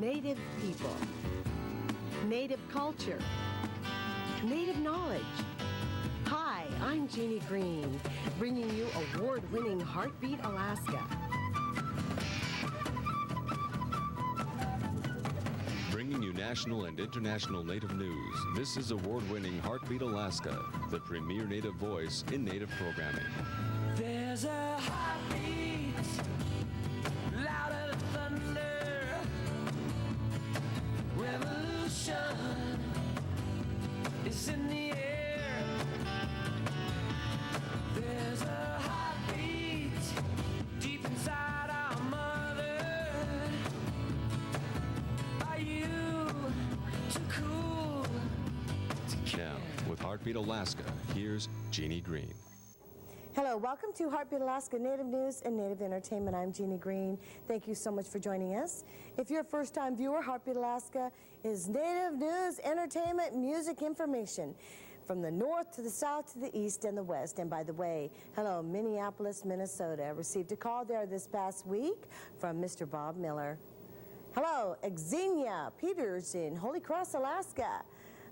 Native people, Native culture, Native knowledge. Hi, I'm Jeannie Green, bringing you award-winning Heartbeat Alaska. Bringing you national and international Native news, this is award-winning Heartbeat Alaska, the premier Native voice in Native programming. There's a heartbeat, louder than thunder, revolution is in the air. There's a heartbeat deep inside our mother. Are you too cool to care? Now, with Heartbeat Alaska, here's Jeannie Green. Hello, welcome to Heartbeat Alaska Native News and Native Entertainment. I'm Jeannie Green. Thank you so much for joining us. If you're a first-time viewer, Heartbeat Alaska is Native news, entertainment, music information from the north to the south to the east and the west. And by the way, hello, Minneapolis, Minnesota. I received a call there this past week from Mr. Bob Miller. Hello, Xenia Peters in Holy Cross, Alaska.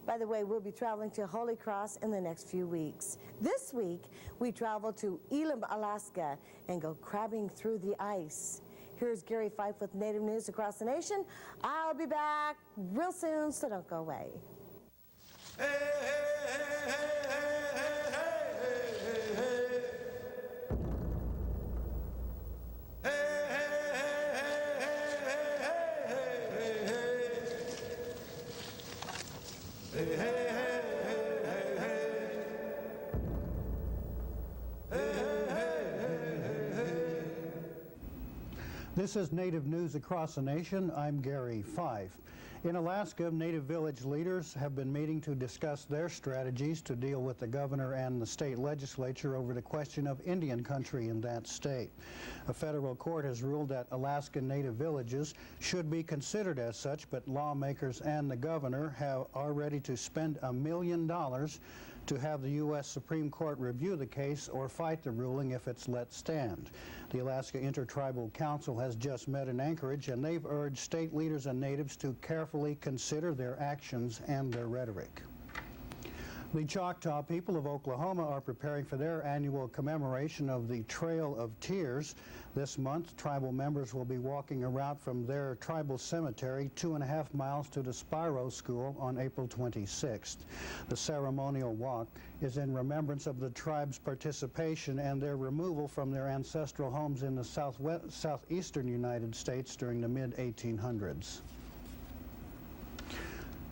By the way, we'll be traveling to Holy Cross in the next few weeks. This week, we travel to Elim, Alaska, and go crabbing through the ice. Here's Gary Fife with Native News Across the Nation. I'll be back real soon, so don't go away. Hey, hey, hey, hey, hey, hey, hey, hey, hey, hey, hey. This is Native News Across the Nation. I'm Gary Fife. In Alaska, Native village leaders have been meeting to discuss their strategies to deal with the governor and the state legislature over the question of Indian country in that state. A federal court has ruled that Alaskan Native villages should be considered as such, but lawmakers and the governor are ready to spend $1 million to have the U.S. Supreme Court review the case or fight the ruling if it's let stand. The Alaska Intertribal Council has just met in Anchorage, and they've urged state leaders and natives to carefully consider their actions and their rhetoric. The Choctaw people of Oklahoma are preparing for their annual commemoration of the Trail of Tears. This month, tribal members will be walking a route from their tribal cemetery 2.5 miles to the Spiro School on April 26th. The ceremonial walk is in remembrance of the tribe's participation and their removal from their ancestral homes in the southeastern United States during the mid-1800s.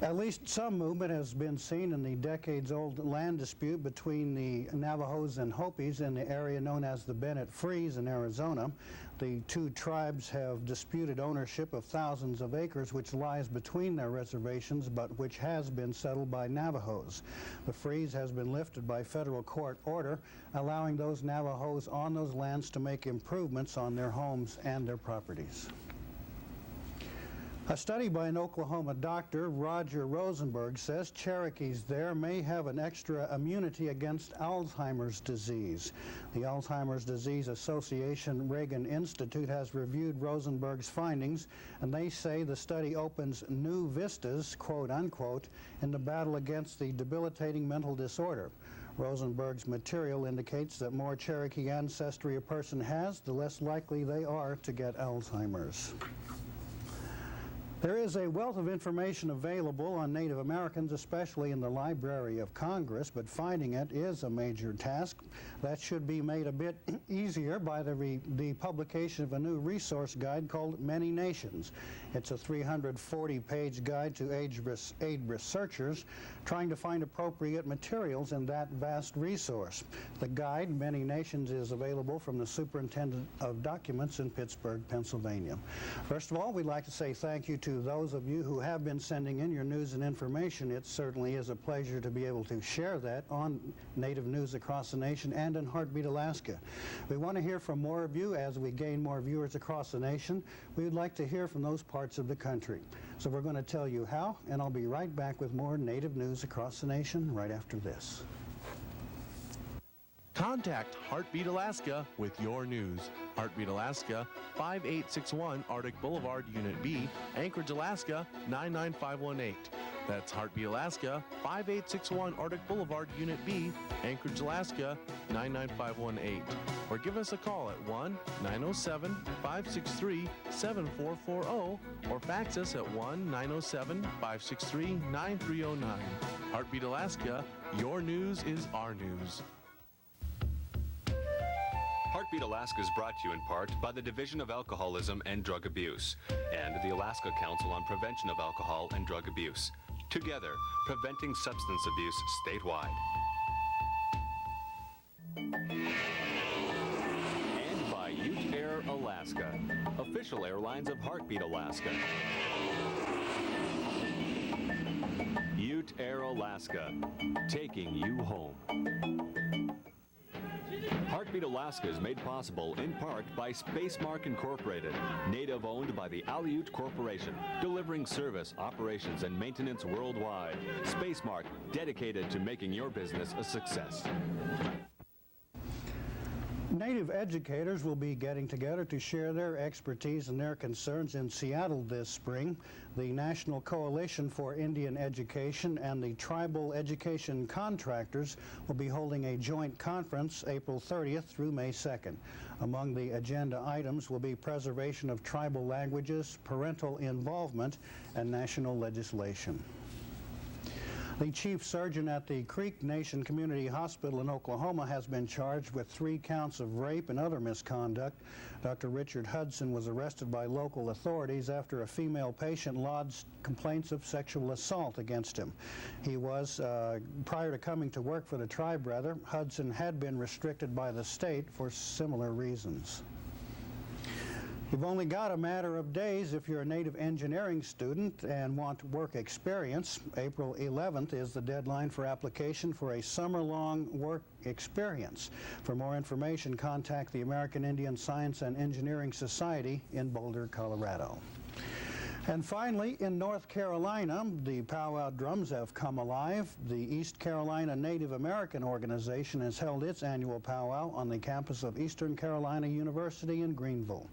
At least some movement has been seen in the decades-old land dispute between the Navajos and Hopis in the area known as the Bennett Freeze in Arizona. The two tribes have disputed ownership of thousands of acres which lies between their reservations, but which has been settled by Navajos. The freeze has been lifted by federal court order, allowing those Navajos on those lands to make improvements on their homes and their properties. A study by an Oklahoma doctor, Roger Rosenberg, says Cherokees there may have an extra immunity against Alzheimer's disease. The Alzheimer's Disease Association Reagan Institute has reviewed Rosenberg's findings, and they say the study opens new vistas, quote unquote, in the battle against the debilitating mental disorder. Rosenberg's material indicates that more Cherokee ancestry a person has, the less likely they are to get Alzheimer's. There is a wealth of information available on Native Americans, especially in the Library of Congress, but finding it is a major task. That should be made a bit easier by the publication of a new resource guide called Many Nations. It's a 340-page guide to aid researchers trying to find appropriate materials in that vast resource. The guide, Many Nations, is available from the Superintendent of Documents in Pittsburgh, Pennsylvania. First of all, we'd like to say thank you to those of you who have been sending in your news and information. It certainly is a pleasure to be able to share that on Native News Across the Nation and in Heartbeat Alaska. We want to hear from more of you as we gain more viewers across the nation. We would like to hear from those parts of the country. So we're going to tell you how, and I'll be right back with more Native News Across the Nation right after this. Contact Heartbeat Alaska with your news. Heartbeat Alaska, 5861 Arctic Boulevard, Unit B, Anchorage, Alaska, 99518. That's Heartbeat Alaska, 5861 Arctic Boulevard, Unit B, Anchorage, Alaska, 99518. Or give us a call at 1-907-563-7440 or fax us at 1-907-563-9309. Heartbeat Alaska, your news is our news. Heartbeat Alaska is brought to you in part by the Division of Alcoholism and Drug Abuse and the Alaska Council on Prevention of Alcohol and Drug Abuse. Together, preventing substance abuse statewide. And by Ute Air Alaska, official airlines of Heartbeat Alaska. Ute Air Alaska, taking you home. Heartbeat Alaska is made possible in part by Spacemark Incorporated, native owned by the Aleut Corporation, delivering service, operations, and maintenance worldwide. Spacemark, dedicated to making your business a success. Native educators will be getting together to share their expertise and their concerns in Seattle this spring. The National Coalition for Indian Education and the Tribal Education Contractors will be holding a joint conference April 30th through May 2nd. Among the agenda items will be preservation of tribal languages, parental involvement, and national legislation. The chief surgeon at the Creek Nation Community Hospital in Oklahoma has been charged with 3 counts of rape and other misconduct. Dr. Richard Hudson was arrested by local authorities after a female patient lodged complaints of sexual assault against him. He was, prior to coming to work for the tribe, Hudson had been restricted by the state for similar reasons. You've only got a matter of days if you're a native engineering student and want work experience. April 11th is the deadline for application for a summer-long work experience. For more information, contact the American Indian Science and Engineering Society in Boulder, Colorado. And finally, in North Carolina, the powwow drums have come alive. The East Carolina Native American Organization has held its annual powwow on the campus of Eastern Carolina University in Greenville.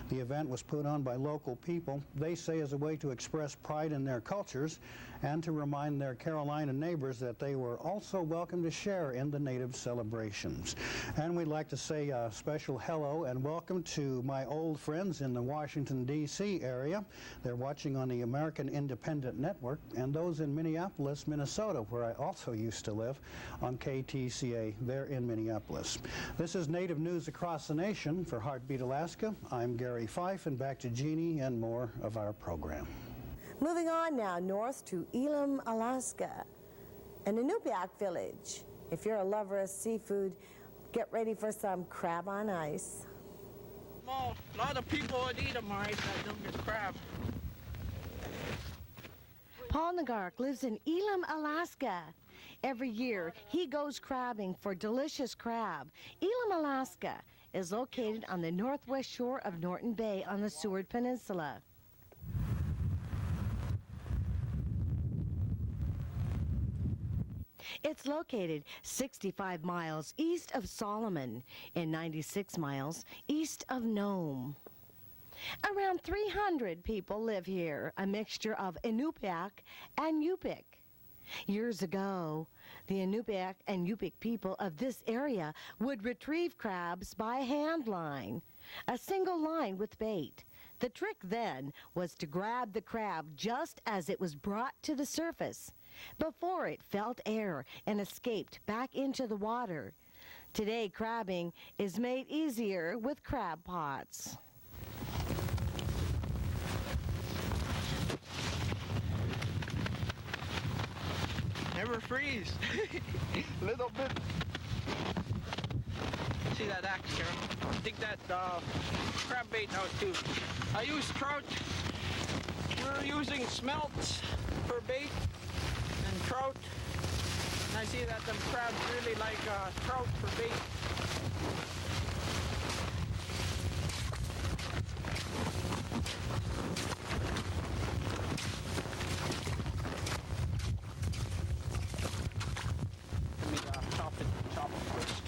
The event was put on by local people, they say, as a way to express pride in their cultures and to remind their Carolina neighbors that they were also welcome to share in the Native celebrations. And we'd like to say a special hello and welcome to my old friends in the Washington, D.C. area. They're watching on the American Independent Network, and those in Minneapolis, Minnesota, where I also used to live, on KTCA. They're in Minneapolis. This is Native News Across the Nation for Heartbeat Alaska. I'm Gary Fife, and back to Jeannie and more of our program. Moving on now north to Elim, Alaska, an Inupiaq village. If you're a lover of seafood, get ready for some crab on ice. A lot of people would eat them, all right, I don't get crab. Paul Nagark lives in Elim, Alaska. Every year, he goes crabbing for delicious crab. Elim, Alaska is located on the northwest shore of Norton Bay on the Seward Peninsula. It's located 65 miles east of Solomon and 96 miles east of Nome. Around 300 people live here, a mixture of Inupiaq and Yupik. Years ago, the Inupiaq and Yupik people of this area would retrieve crabs by hand line, a single line with bait. The trick then was to grab the crab just as it was brought to the surface, before it felt air and escaped back into the water. Today, crabbing is made easier with crab pots. Never freeze. Little bit. See that axe here? Dig that crab bait out too. I use trout. We're using smelts for bait and trout. And I see that them crabs really like trout for bait. Let me chop it first.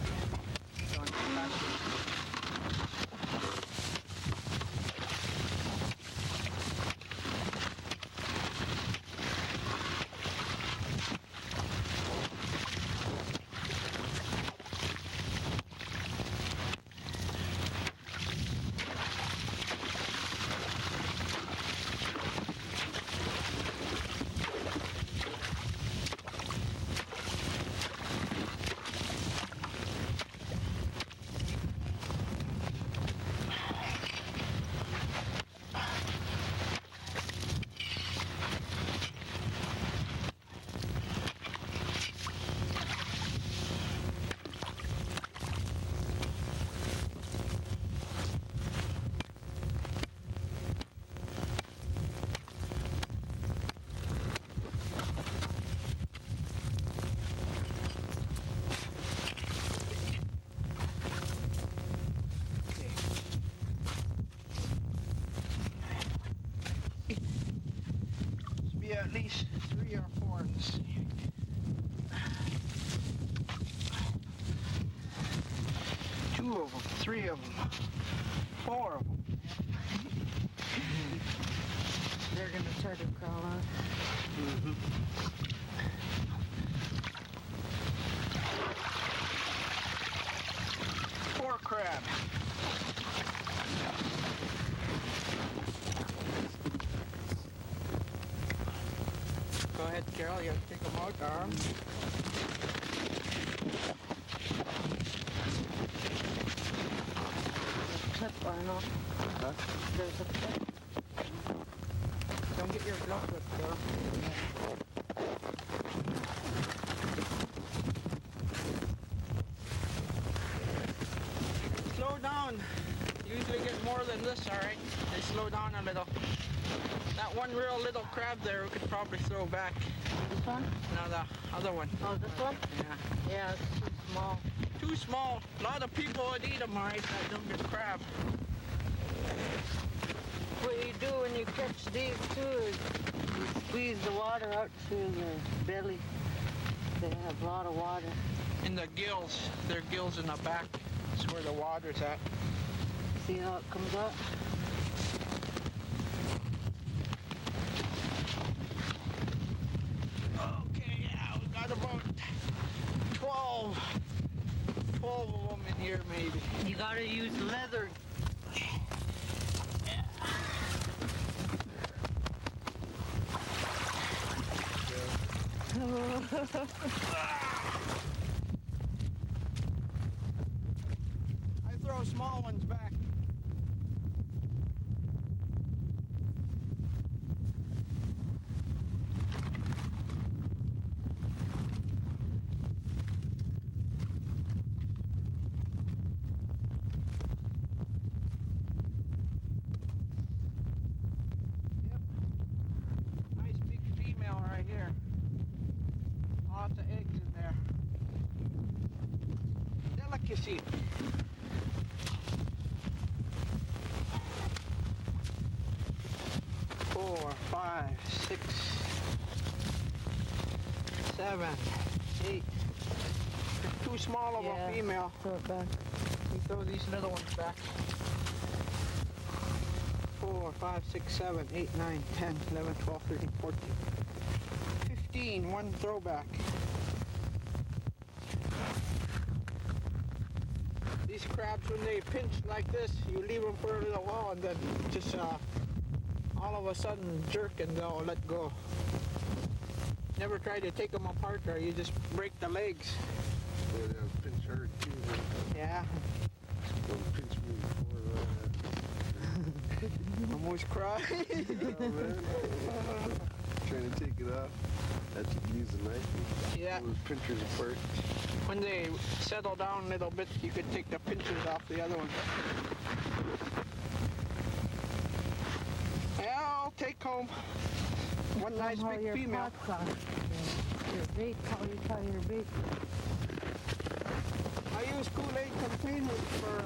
at least 3 or 4 in this. Two of them, 3 of them, 4 of them. They're going to try to crawl out. Mm-hmm. 4 crab. Go ahead, Carol. You have to take them out, arms. Clip, Arnold. Huh? There's a clip. Don't get your glove whipped, Carol. Slow down. You usually get more than this, all right? They slow down a little. That one real little crab there we could probably throw back. This one? No, the other one. Oh, this one? Yeah. Yeah, it's too small. Too small. A lot of people would eat them, all right? That don't get crab. What you do when you catch these too is you squeeze the water out through the belly. They have a lot of water. In the gills. Their gills in the back. That's where the water's at. See how it comes out? Okay, yeah, we got about 12 of them in here, maybe. You gotta use leather. I throw small ones back. Yep. Nice big female right here. Lots of eggs in there. Delicacy. Four, 5, 6, 7, 8. They're too small of a female. Throw it back. We throw these little ones back. 4, 5, 6, 7, 8, 9, 10, 11, 12, 13, 14. 15, one throwback. These crabs, when they pinch like this, you leave them for a little while and then just all of a sudden jerk and they'll let go. Never try to take them apart or you just break the legs. Yeah, they'll pinch hard too. Yeah, They'll pinch me before. almost cried. Oh, man. Trying to take it off. Had to use a knife. Yeah. Pull the pinchers apart. When they settle down a little bit, you could take the pinchers off the other one. Yeah, I'll take home one nice Haul big your female. pots off. Your bait, how you tie your bait. I use Kool-Aid containers for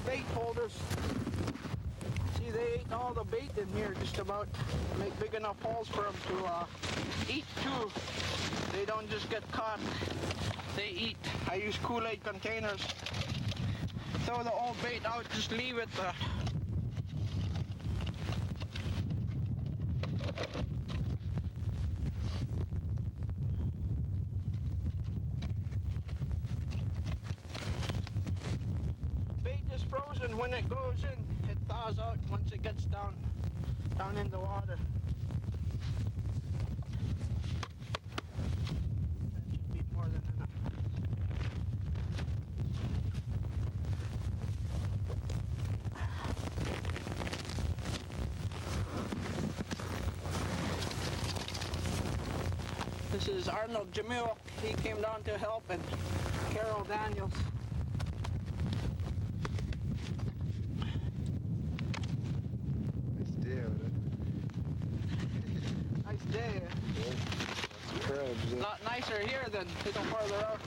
bait holders. See, they ate all the bait in here just about. Make big enough holes for them to eat too. They don't just get caught. They eat. I use Kool-Aid containers. Throw the old bait out, just leave it. Bait is frozen when it goes in. It thaws out once it gets down in the water. That should be more than enough. This is Arnold Jamil. He came down to help, and Carol Daniels. Nice day out of it. Nice day. Yeah. Lots of crabs. A lot nicer here than a little farther out.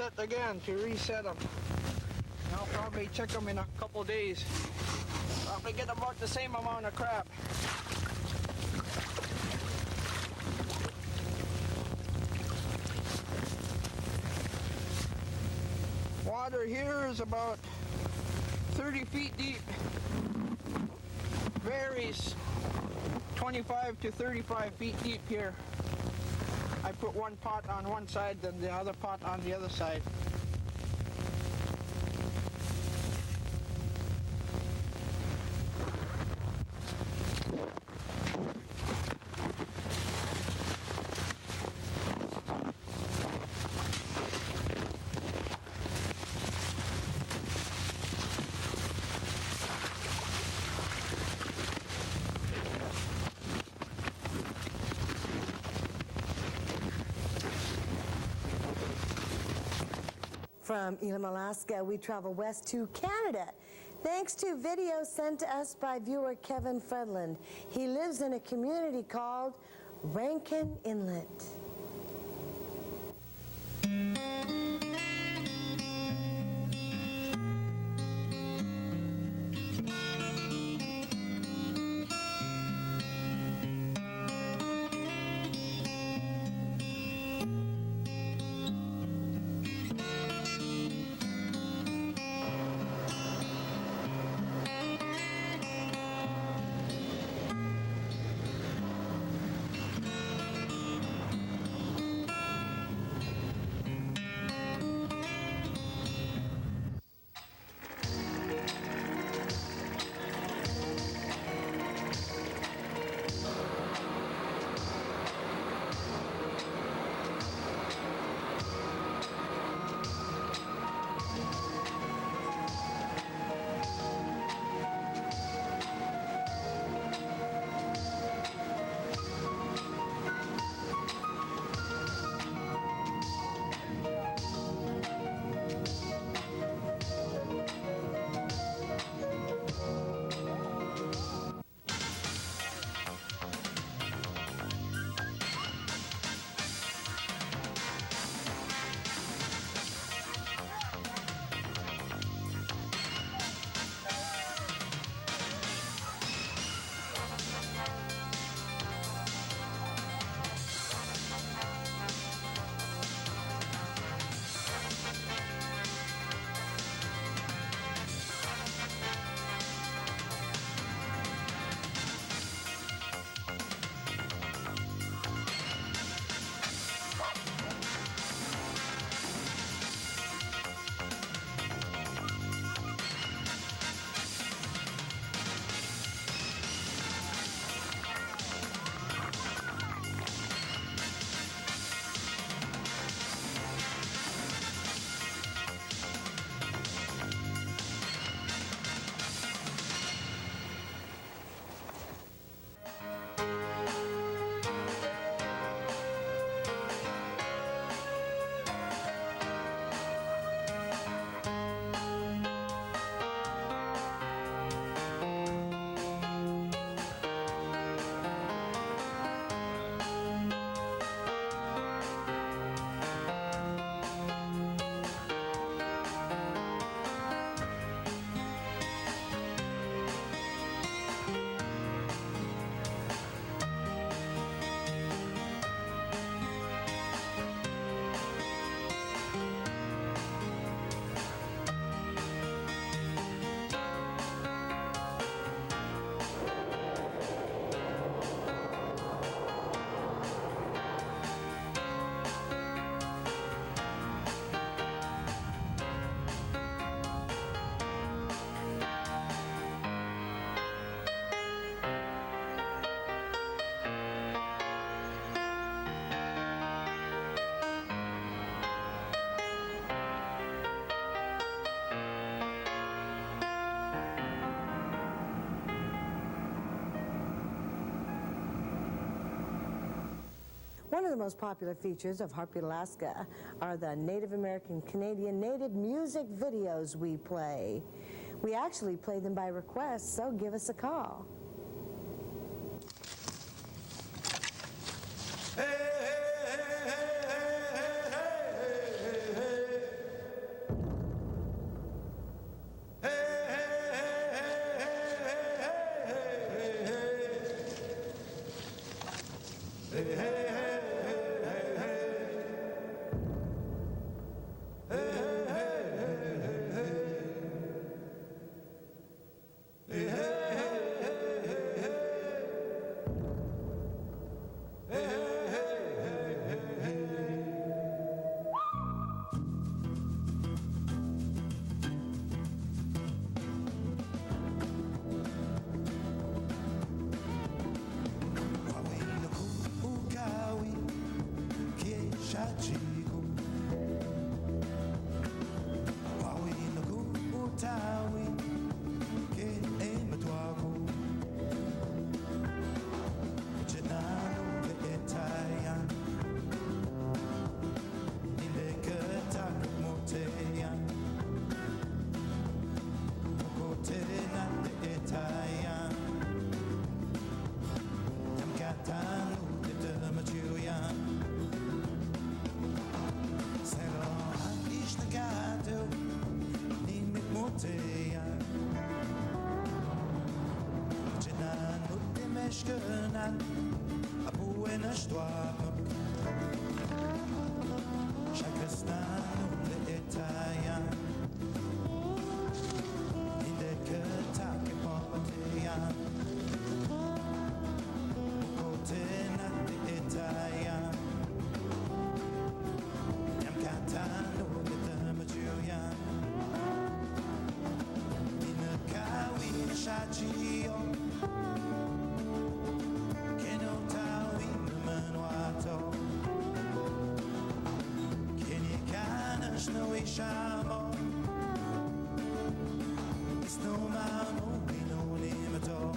set again to reset them. I'll probably check them in a couple days. Probably get about the same amount of crab. Water here is about 30 feet deep. Varies 25 to 35 feet deep here. I put one pot on one side, then the other pot on the other side. From Elim, Alaska, we travel west to Canada. Thanks to video sent to us by viewer Kevin Fredland. He lives in a community called Rankin Inlet. One of the most popular features of Heartbeat Alaska are the Native American Canadian native music videos we play. We actually play them by request, so give us a call. Hey, hey, hey, hey, hey, hey, hey, hey. Meshkenan Apo en Ashtoap Shakastan Le Etayan Indeke Take Popateyan Kotena Le Etayan Yam Katano Le Tamajuyan Inakawi Shachio no ishamo it's no man we no limit all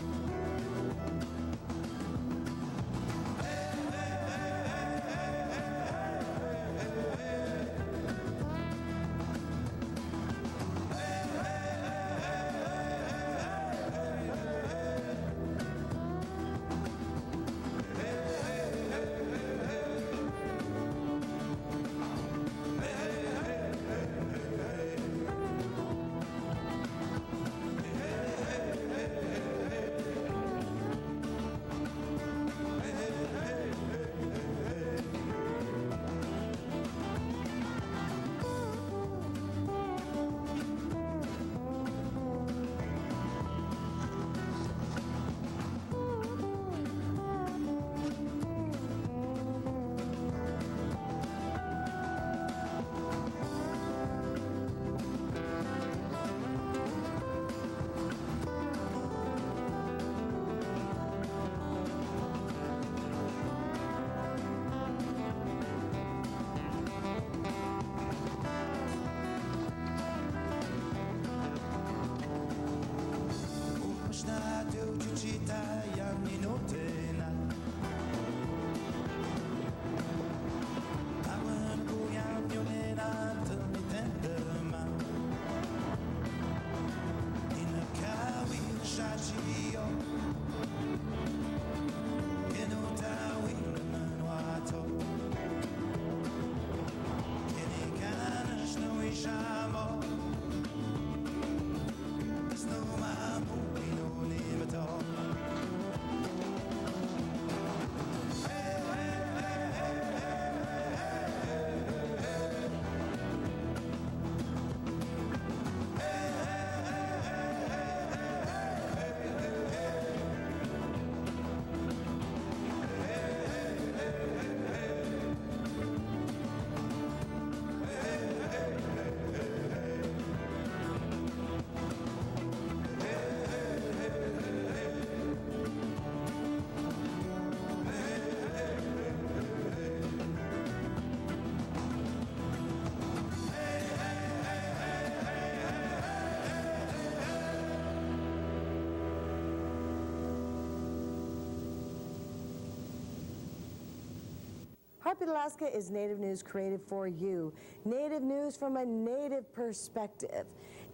Heartbeat Alaska is Native news created for you. Native news from a Native perspective.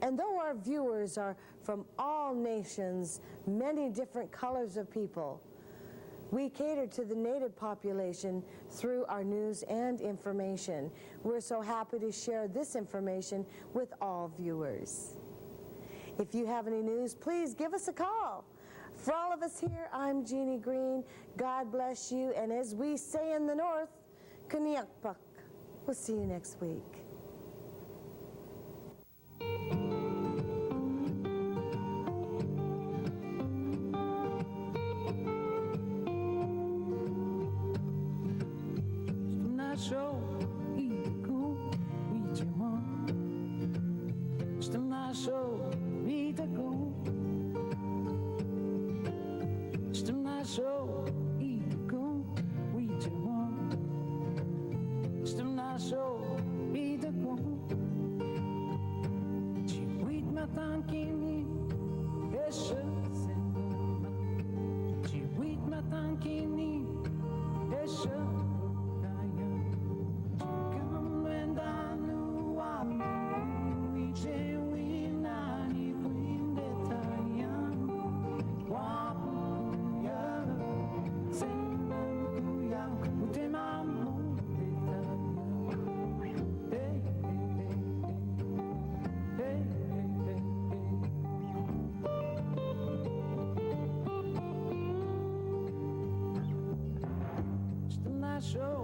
And though our viewers are from all nations, many different colors of people, we cater to the Native population through our news and information. We're so happy to share this information with all viewers. If you have any news, please give us a call. For all of us here, I'm Jeannie Green. God bless you. And as we say in the North, Kaniakpak. We'll see you next week. show.